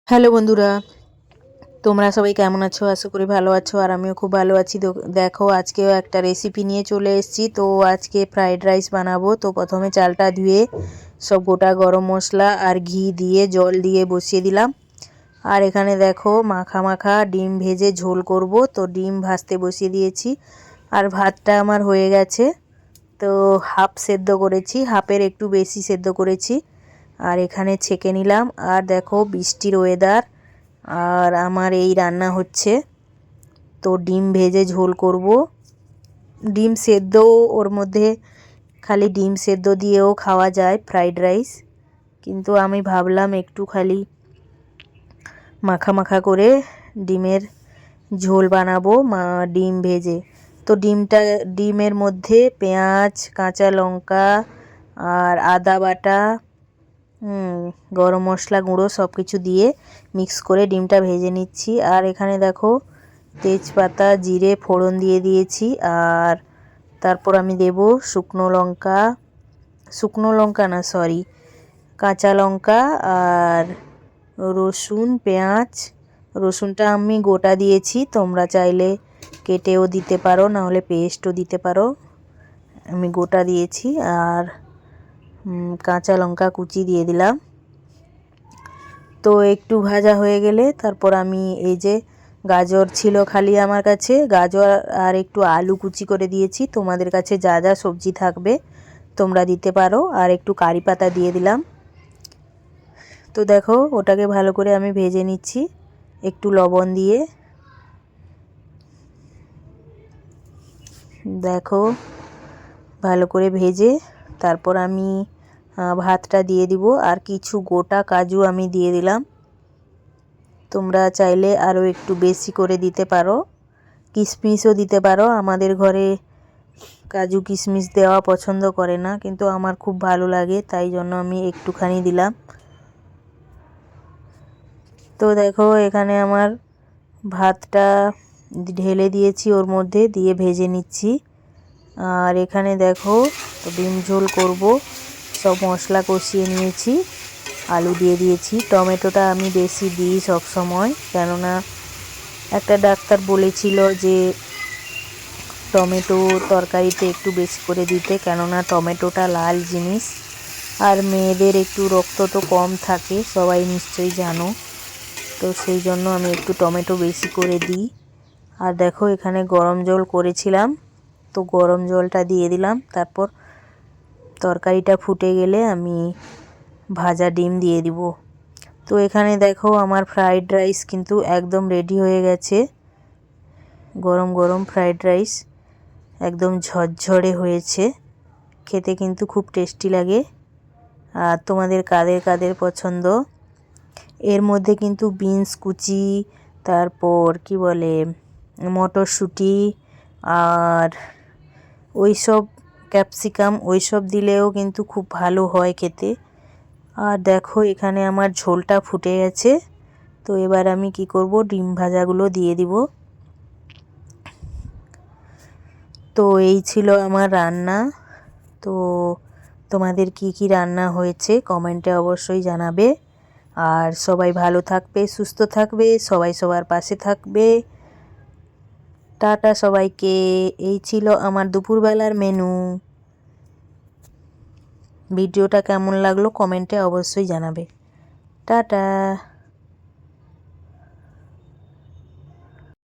Hello বন্ধুরা, তোমরা সবাই কেমন আছো? আশা করি ভালো আছো আর আমিও খুব ভালো আছি। দেখো আজকেও একটা রেসিপি নিয়ে চলে এসেছি। তো আজকে ফ্রাইড রাইস বানাবো। তো প্রথমে চালটা ধুয়ে সব গোটা গরম মশলা আর ঘি দিয়ে জল দিয়ে বসিয়ে দিলাম। আর এখানে দেখো মাখা মাখা ডিম ভেজে ঝোল করব। তো ডিম ভাজতে বসিয়ে দিয়েছি আর ভাতটা আমার হয়ে গেছে। তো হাফ সেদ্ধ করেছি, হাফের একটু বেশি সেদ্ধ করেছি। আর এখানে ছেঁকে নিলাম। আর দেখো বৃষ্টির ওয়েদার আর আমার এই রান্না হচ্ছে। তো ডিম ভেজে ঝোল করব। ডিম সেদ্ধও ওর মধ্যে, খালি ডিম সেদ্ধ দিয়েও খাওয়া যায় ফ্রাইড রাইস, কিন্তু আমি ভাবলাম একটু খালি মাখা মাখা করে ডিমের ঝোল বানাবো ডিম ভেজে। তো ডিমের মধ্যে পেঁয়াজ, কাঁচা লঙ্কা আর আদা বাটা, গরম মশলা গুঁড়ো সব কিছু দিয়ে মিক্স করে ডিমটা ভেজে নিচ্ছি। আর এখানে দেখো তেজপাতা জিরে ফোড়ন দিয়ে দিয়েছি। আর তারপর আমি দেব শুকনো লঙ্কা না সরি কাঁচা লঙ্কা আর রসুন পেঁয়াজ। রসুনটা আমি গোটা দিয়েছি, তোমরা চাইলে কেটেও দিতে পারো, নাহলে পেস্টও দিতে পারো। আমি গোটা দিয়েছি। আর কাঁচা লঙ্কা কুচি দিয়ে দিলাম। তো একটু ভাজা হয়ে গেলে তারপর আমি এই যে গাজর ছিল খালি আমার কাছে, গাজর আর একটু আলু কুচি করে দিয়েছি। তোমাদের কাছে যা যা সবজি থাকবে তোমরা দিতে পারো। আর একটু কারি পাতা দিয়ে দিলাম। তো দেখো ওটাকে ভালো করে আমি ভেজে নিচ্ছি একটু লবণ দিয়ে। দেখো ভালো করে ভেজে তারপর আমি ভাতটা দিয়ে দিব। আর কিছু গোটা কাজু আমি দিয়ে দিলাম। তোমরা চাইলে আরও একটু বেশি করে দিতে পারো, কিশমিশও দিতে পারো। আমাদের ঘরে কাজু কিশমিশ দেওয়া পছন্দ করে না, কিন্তু আমার খুব ভালো লাগে, তাই জন্য আমি একটুখানি দিলাম। তো দেখো এখানে আমার ভাতটা ঢেলে দিয়েছি, ওর মধ্যে দিয়ে ভেজে নিচ্ছি। আর এখানে দেখো ডিম ঝোল করব, সব মশলা কষিয়ে নিয়েছি, আলু দিয়ে দিয়েছি। টমেটোটা আমি বেশি দিই সব সময়, কেননা একটা ডাক্তার বলেছিল যে টমেটো তরকারিতে একটু বেশি করে দিতে, কেননা টমেটোটা লাল জিনিস। আর মেয়েদের একটু রক্ত তো কম থাকে, সবাই নিশ্চয়ই জানো। তো সেই জন্য আমি একটু টমেটো বেশি করে দিই। আর দেখো এখানে গরম জল করেছিলাম, তো গরম জলটা দিয়ে দিলাম। তারপর তরকারিটা ফুটে গেলে আমি ভাজা ডিম দিয়ে দিব। তো এখানে দেখো আমার ফ্রাইড রাইস কিন্তু একদম রেডি হয়ে গেছে। গরম গরম ফ্রাইড রাইস একদম ঝরঝরে হয়েছে, খেতে কিন্তু খুব টেস্টি লাগে। আর তোমাদের কাদের কাদের পছন্দ? এর মধ্যে কিন্তু বিনস কুচি, তারপর কি বলে মটরশুঁটি আর ওইসব ক্যাপসিকাম ওইসব দিলেও কিন্তু খুব ভালো হয় খেতে। আর দেখো এখানে আমার ঝোলটা ফুটে গেছে। তো এবার আমি কি করব, ডিম ভাজাগুলো দিয়ে দিব। তো এই ছিল আমার রান্না। তো তোমাদের কি কি রান্না হয়েছে কমেন্টে অবশ্যই জানাবে। আর সবাই ভালো থাকবে, সুস্থ থাকবে, সবাই সবার পাশে থাকবে। টাটা সবাইকে। এই ছিল আমার দুপুরবেলার মেনু। ভিডিওটা কেমন লাগলো কমেন্টে অবশ্যই জানাবে। টাটা।